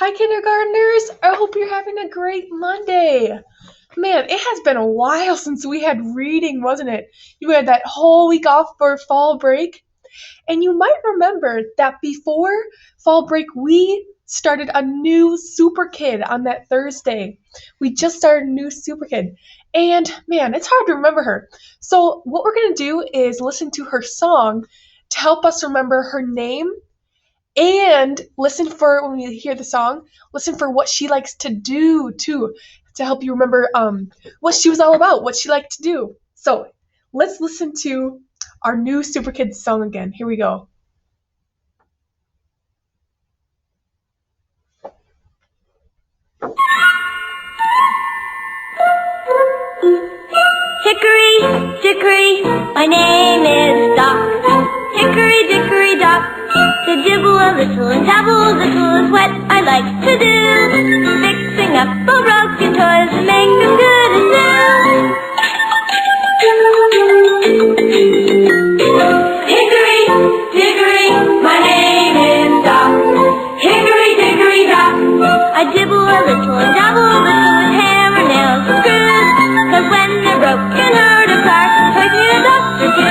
Hi, kindergartners. I hope you're having a great Monday. Man, it has been a while since we had reading, wasn't it? You had that whole week off for fall break. And you might remember that before fall break, we started a new Super Kid on that Thursday. We just started a new Super Kid. And man, it's hard to remember her. So, what we're going to do is listen to her song to help us remember her name and listen for when we hear the song, listen for what she likes to do too, to help you remember what she was all about, what she liked to do. So let's listen to our new Super Kids song again. Here we go. Hickory, dickory, my name is Doc. Hickory, dickory, dock, to dibble a little and dabble a little is what I like to do. Fixing up all broken toys and make them good and new. Hickory, dickory, my name is Doc. Hickory, dickory, dock, I dibble a little and dabble a little with hammer, nails, and screws. 'Cause when they're broken or apart, toys need a doctor too.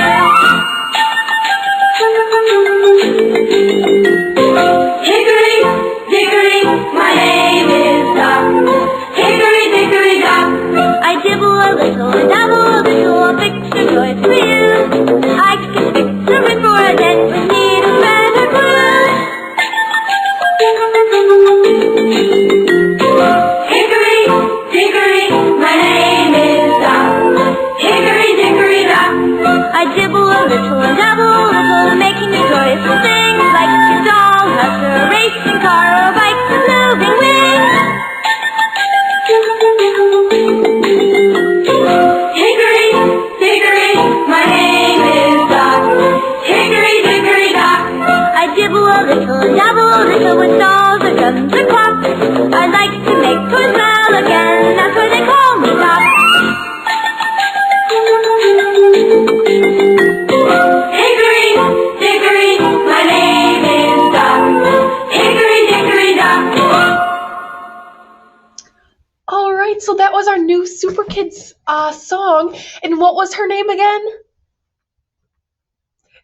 Hickory, dickory, my name is Doc. Hickory, dickory, dock, I dibble a little and dabble a little, I'll fix your toys for you. I can fix a rip or a dent with needle, thread, or glue. Hickory, dickory, my name is Doc. Hickory, dickory, dock, I dibble a little and dabble a little, making your toys for things like a dollhouse or a racing car or a bike with moving wings. Hickory, dickory, my name is Doc. Hickory, dickory, dock, I dibble a little and dabble a little with dolls or drums or clocks. I like to make toys smile again, that's why they call me Doc. Hickory, dickory, my name is Doc. Hickory, dickory, dock. All right, so that was our new Super Kids song. And what was her name again?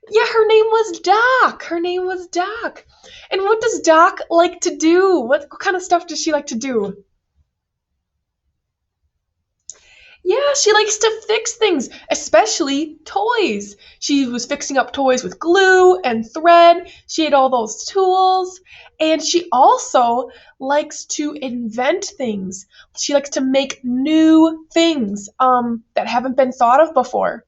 Yeah, her name was Doc. Her name was Doc. And what does Doc like to do? What kind of stuff does she like to do? Yeah, she likes to fix things, especially toys. She was fixing up toys with glue and thread. She had all those tools. And she also likes to invent things. She likes to make new things that haven't been thought of before.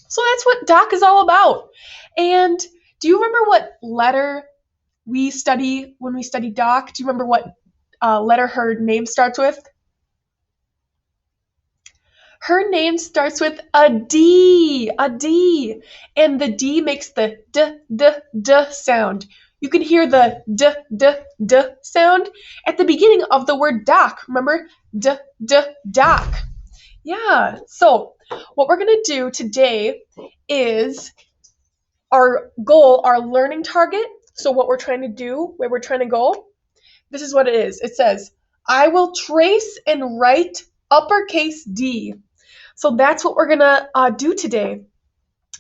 So that's what Doc is all about. And do you remember what letter we study when we study Doc? Do you remember what letter her name starts with? Her name starts with a D, a D. And the D makes the d sound. You can hear the d sound at the beginning of the word doc. Remember? Doc. Yeah. So, what we're going to do today is our goal, our learning target. So, what we're trying to do, where we're trying to go, this is what it is. It says, I will trace and write uppercase D. So that's what we're gonna do today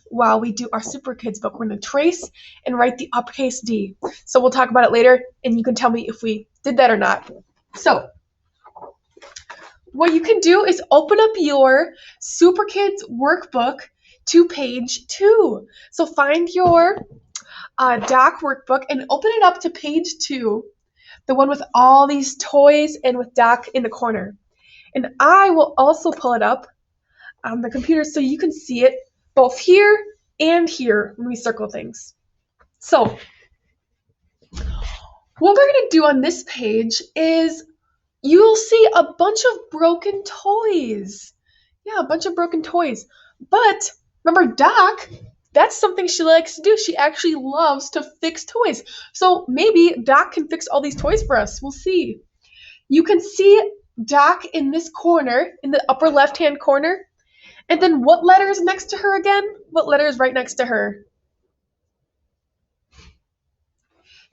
while we do our Super Kids book. We're gonna trace and write the uppercase D. So we'll talk about it later, and you can tell me if we did that or not. So what you can do is open up your Super Kids workbook to page 2. So find your Doc workbook and open it up to page 2, the one with all these toys and with Doc in the corner. And I will also pull it up on the computer so you can see it both here and here when we circle things. So what we're going to do on this page is you'll see a bunch of broken toys. Yeah, a bunch of broken toys. But remember Doc, that's something she likes to do. She actually loves to fix toys. So maybe Doc can fix all these toys for us. We'll see. You can see Doc in this corner, in the upper left-hand corner. And then what letter is next to her again? What letter is right next to her?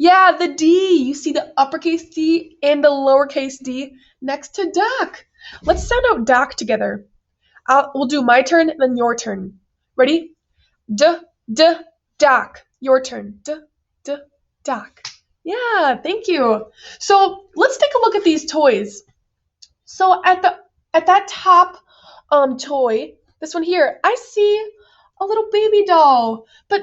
Yeah, the D. You see the uppercase D and the lowercase d next to Doc. Let's sound out Doc together. We'll do my turn, then your turn. Ready? D, D, Doc. Your turn. D, D, Doc. Yeah, thank you. So let's take a look at these toys. So at that top toy, this one here, I see a little baby doll. But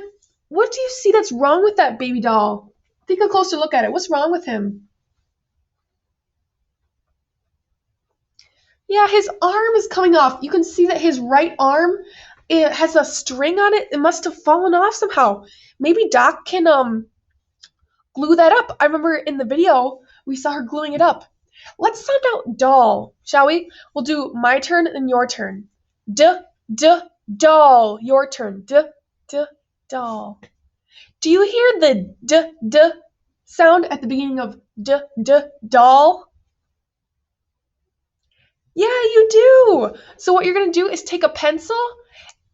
what do you see that's wrong with that baby doll? Take a closer look at it. What's wrong with him? Yeah, his arm is coming off. You can see that his right arm, it has a string on it. It must have fallen off somehow. Maybe Doc can glue that up. I remember in the video we saw her gluing it up. Let's sound out doll, shall we? We'll do my turn and your turn. D, D, doll. Your turn. D, D, doll. Do you hear the D, D sound at the beginning of D, D, doll? Yeah, you do. So what you're going to do is take a pencil,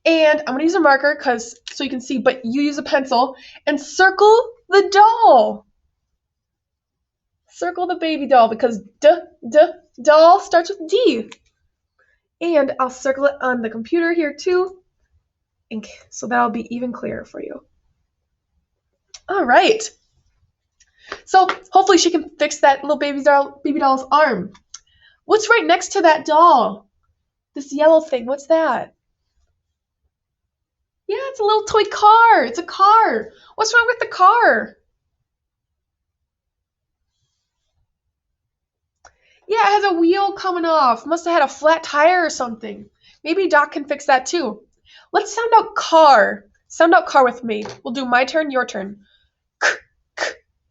and I'm going to use a marker so you can see, but you use a pencil, and circle the doll. Circle the baby doll because doll starts with D. And I'll circle it on the computer here too, so that'll be even clearer for you. All right. So hopefully she can fix that little baby doll's arm. What's right next to that doll? This yellow thing, what's that? Yeah, it's a little toy car. It's a car. What's wrong with the car? Yeah, it has a wheel coming off. Must have had a flat tire or something. Maybe Doc can fix that too. Let's sound out car. Sound out car with me. We'll do my turn, your turn.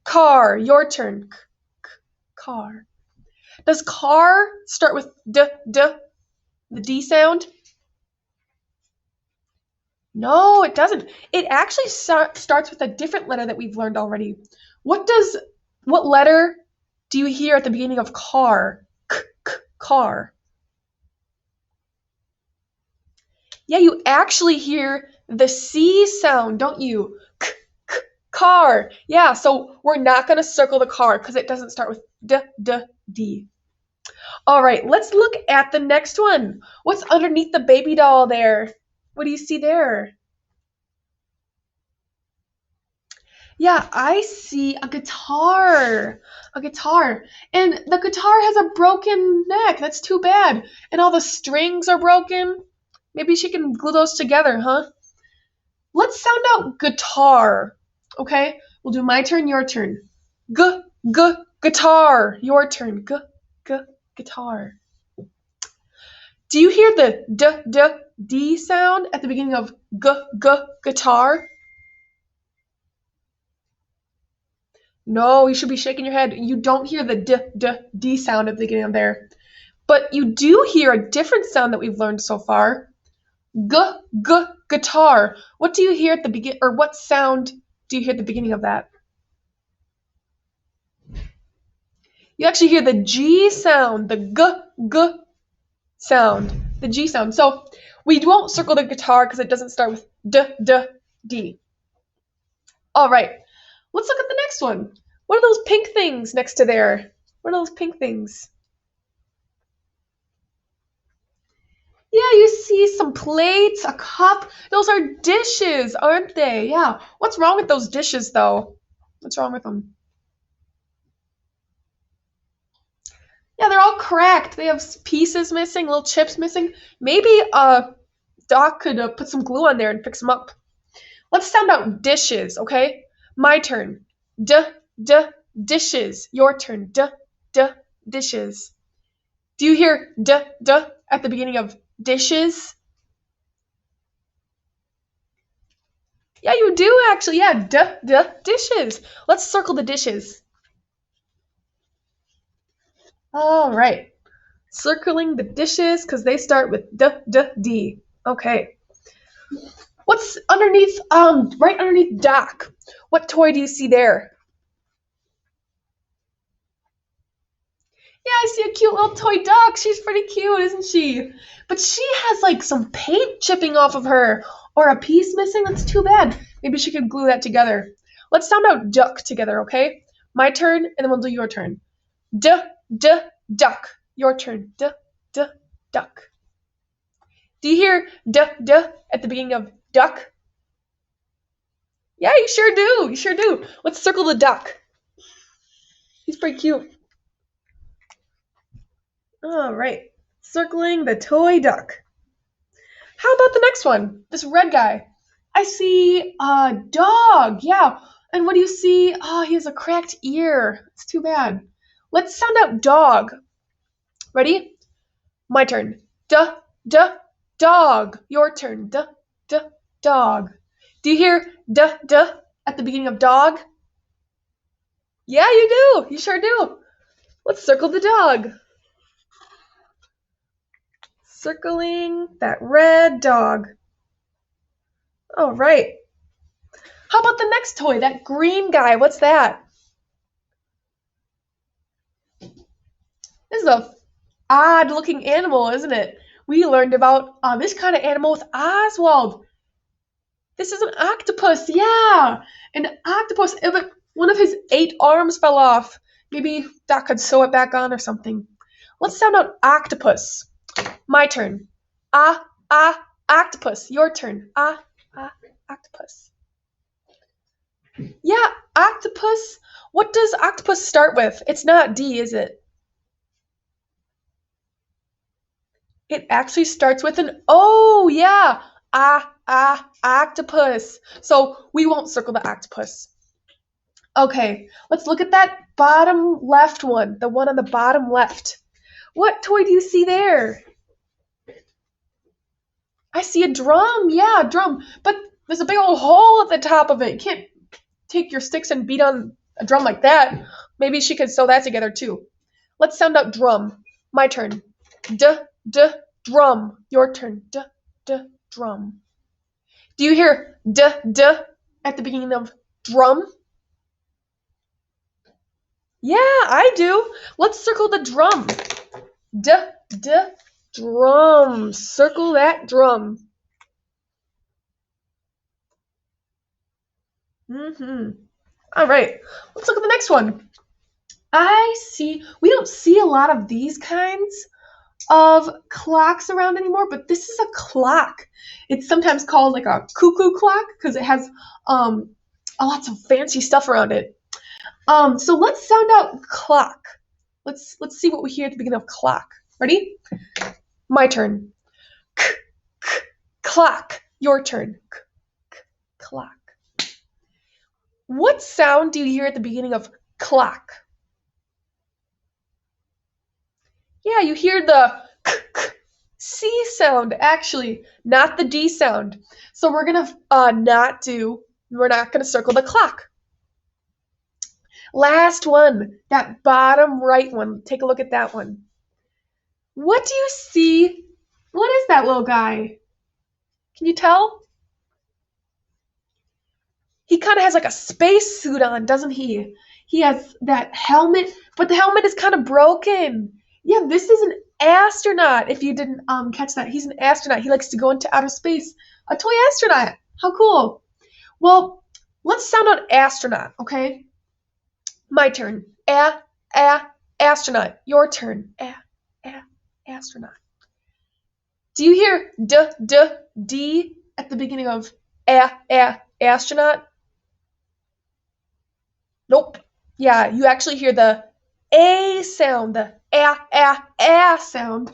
Car, your turn. Car. Does car start with D, the D sound? No, it doesn't. It actually starts with a different letter that we've learned already. What letter do you hear at the beginning of car? Car. Yeah, you actually hear the C sound, don't you? Car. Yeah, so we're not going to circle the car because it doesn't start with D. All right, let's look at the next one. What's underneath the baby doll there? What do you see there? Yeah, I see a guitar. A guitar. And the guitar has a broken neck. That's too bad. And all the strings are broken. Maybe she can glue those together, huh? Let's sound out guitar. Okay? We'll do my turn, your turn. Guitar. Your turn. Guitar. Do you hear the D sound at the beginning of guitar? No, you should be shaking your head. You don't hear the D sound at the beginning of there. But you do hear a different sound that we've learned so far. Guitar. What do you hear at the begin, or what sound do you hear at the beginning of that? You actually hear the G sound, the g sound, the G sound. So we won't circle the guitar because it doesn't start with D. All right, let's look at the next one. What are those pink things next to there? What are those pink things? Yeah, you see some plates, a cup. Those are dishes, aren't they? Yeah. What's wrong with those dishes, though? What's wrong with them? Yeah, they're all cracked. They have pieces missing, little chips missing. Maybe Doc could put some glue on there and fix them up. Let's sound out dishes, okay? My turn. Dishes. Your turn. Dishes. Do you hear at the beginning of dishes? Yeah, you do actually. Yeah, dishes. Let's circle the dishes. All right. Circling the dishes because they start with D. Okay. What's underneath, right underneath Doc? What toy do you see there? Yeah, I see a cute little toy duck. She's pretty cute, isn't she? But she has like some paint chipping off of her or a piece missing. That's too bad. Maybe she could glue that together. Let's sound out duck together, okay? My turn, and then we'll do your turn. Duck. Your turn. Duck. Do you hear at the beginning of duck? Yeah, you sure do. You sure do. Let's circle the duck. He's pretty cute. All right. Circling the toy duck. How about the next one? This red guy. I see a dog. Yeah. And what do you see? Oh, he has a cracked ear. It's too bad. Let's sound out dog. Ready? My turn. Dog. Your turn. Dog. Do you hear at the beginning of dog? Yeah, you do. You sure do. Let's circle the dog. Circling that red dog. All right. How about the next toy, that green guy? What's that? This is a odd looking animal, isn't it? We learned about this kind of animal with Oswald. This is an octopus, yeah. An octopus. One of his 8 arms fell off. Maybe that could sew it back on or something. Let's sound out octopus. My turn. Octopus. Your turn. Octopus. Yeah, octopus. What does octopus start with? It's not D, is it? It actually starts with an O, yeah. Octopus. So we won't circle the octopus. Okay, let's look at that bottom left one, the one on the bottom left. What toy do you see there? I see a drum, yeah, a drum, but there's a big old hole at the top of it. You can't take your sticks and beat on a drum like that. Maybe she could sew that together too. Let's sound out drum. My turn. Drum. Your turn. Drum. Do you hear at the beginning of drum? Yeah, I do. Let's circle the drum. Drum. Circle that drum. All right. Let's look at the next one. We don't see a lot of these kinds of clocks around anymore, but this is a clock. It's sometimes called like a cuckoo clock because it has lots of fancy stuff around it. So let's sound out clock. Let's see what we hear at the beginning of clock. Ready? My turn. Clock. Your turn. Clock. What sound do you hear at the beginning of clock? Yeah, you hear the C sound, actually, not the D sound. So we're gonna we're not gonna circle the clock. Last one, that bottom right one. Take a look at that one. What do you see? What is that little guy? Can you tell? He kind of has like a space suit on, doesn't he? He has that helmet, but the helmet is kind of broken. Yeah, this is an astronaut. If you didn't catch that, he's an astronaut. He likes to go into outer space. A toy astronaut. How cool. Well, let's sound out astronaut, okay? My turn. Astronaut. Your turn. Astronaut. Do you hear D at the beginning of astronaut? Nope. Yeah, you actually hear the A sound, the A sound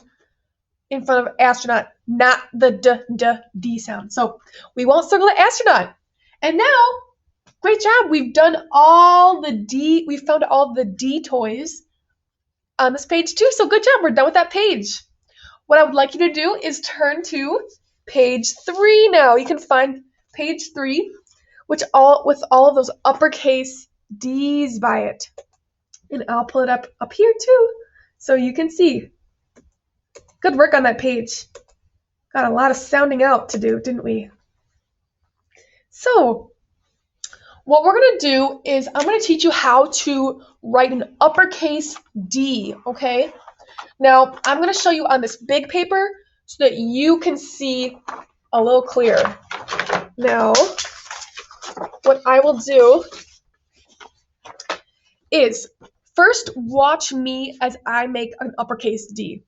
in front of astronaut, not the D sound. So we won't circle the astronaut. And now, great job. We've found all the D toys on this page too. So good job. We're done with that page. What I would like you to do is turn to page 3 now. You can find page 3, with all of those uppercase D's by it. And I'll pull it up here too, so you can see. Good work on that page. Got a lot of sounding out to do, didn't we? So, what we're going to do is I'm going to teach you how to write an uppercase D, okay? Now, I'm going to show you on this big paper so that you can see a little clearer. Now, what I will do is first watch me as I make an uppercase D.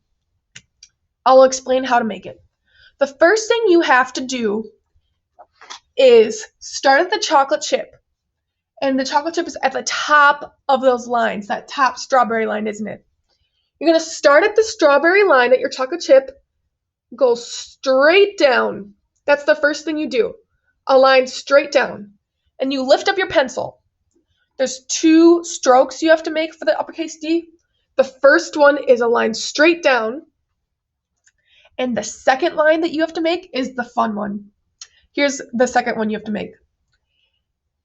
I'll explain how to make it. The first thing you have to do is start at the chocolate chip. And the chocolate chip is at the top of those lines, that top strawberry line, isn't it? You're going to start at the strawberry line at your chocolate chip, go straight down. That's the first thing you do. A line straight down. And you lift up your pencil. There's 2 strokes you have to make for the uppercase D. The first one is a line straight down. And the second line that you have to make is the fun one. Here's the second one you have to make.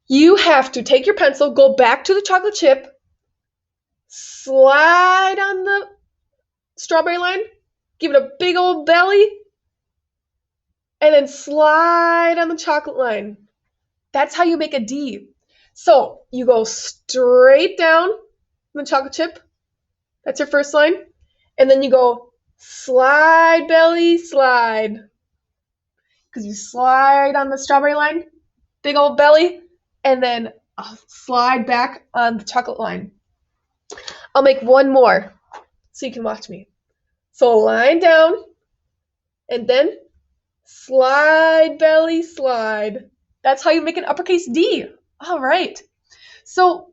You have to take your pencil, go back to the chocolate chip, slide on the strawberry line, give it a big old belly, and then slide on the chocolate line. That's how you make a D. So you go straight down the chocolate chip. That's your first line. And then you go slide, belly, slide. Because you slide on the strawberry line, big old belly, and then I'll slide back on the chocolate line. I'll make one more so you can watch me. So line down, and then slide, belly, slide. That's how you make an uppercase D. All right. So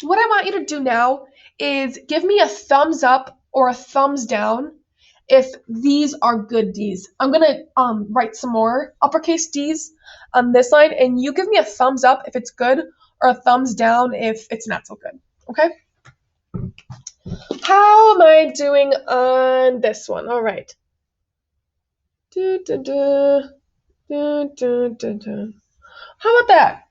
what I want you to do now is give me a thumbs up or a thumbs down if these are good Ds. I'm going to write some more uppercase Ds on this line, and you give me a thumbs up if it's good or a thumbs down if it's not so good. Okay? How am I doing on this one? All right. How about that?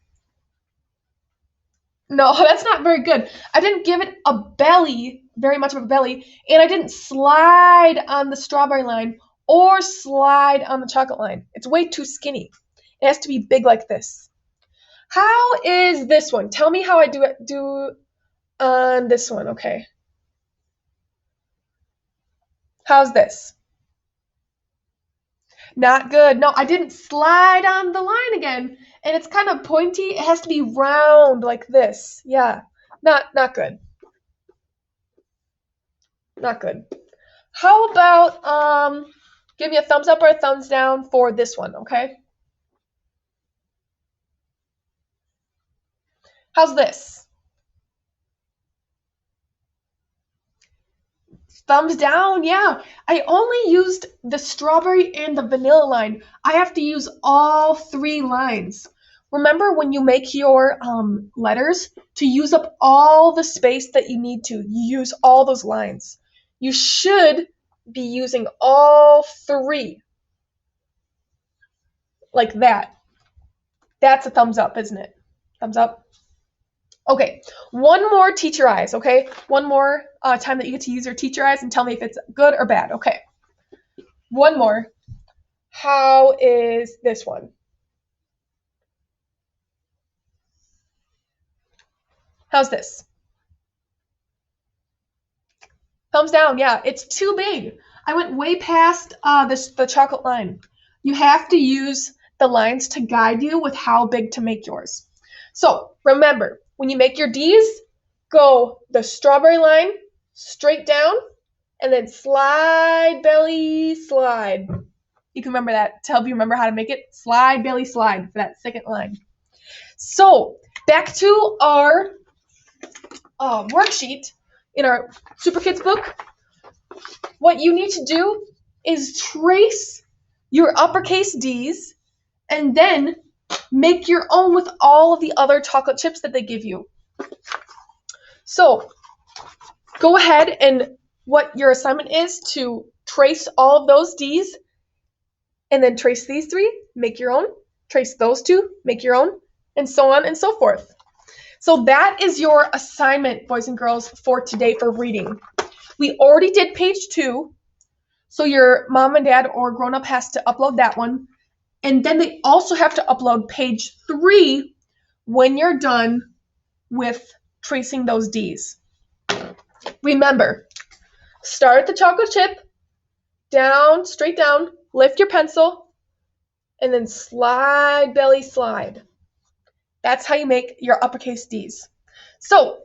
No, that's not very good. I didn't give it a belly, very much of a belly, and I didn't slide on the strawberry line or slide on the chocolate line. It's way too skinny. It has to be big like this. How is this one? Tell me how I do on this one, okay? How's this? Not good. No, I didn't slide on the line again. And it's kind of pointy. It has to be round like this. Yeah. Not good. Not good. How about give me a thumbs up or a thumbs down for this one, okay? How's this? Thumbs down, yeah. I only used the strawberry and the vanilla line. I have to use all 3 lines. Remember when you make your letters, to use up all the space that you need to, you use all those lines. You should be using all 3. Like that. That's a thumbs up, isn't it? Thumbs up. Okay, one more teacher eyes, okay? One more time that you get to use your teacher eyes and tell me if it's good or bad, okay? One more. How is this one? How's this? Thumbs down, yeah, it's too big. I went way past the chocolate line. You have to use the lines to guide you with how big to make yours. So remember, when you make your Ds, go the strawberry line straight down and then slide, belly, slide. You can remember that to help you remember how to make it. Slide, belly, slide for that second line. So back to our worksheet in our Super Kids book. What you need to do is trace your uppercase Ds and then make your own with all of the other chocolate chips that they give you. So go ahead, and what your assignment is to trace all of those Ds and then trace these 3, make your own, trace those 2, make your own, and so on and so forth. So that is your assignment, boys and girls, for today for reading. We already did page 2, so your mom and dad or grown-up has to upload that one. And then they also have to upload page 3 when you're done with tracing those Ds. Remember, start at the chocolate chip, down, straight down, lift your pencil, and then slide, belly, slide. That's how you make your uppercase Ds. So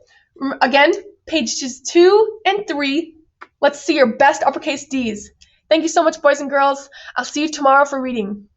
Again, pages 2 and 3. Let's see your best uppercase D's. Thank you so much, boys and girls. I'll see you tomorrow for reading.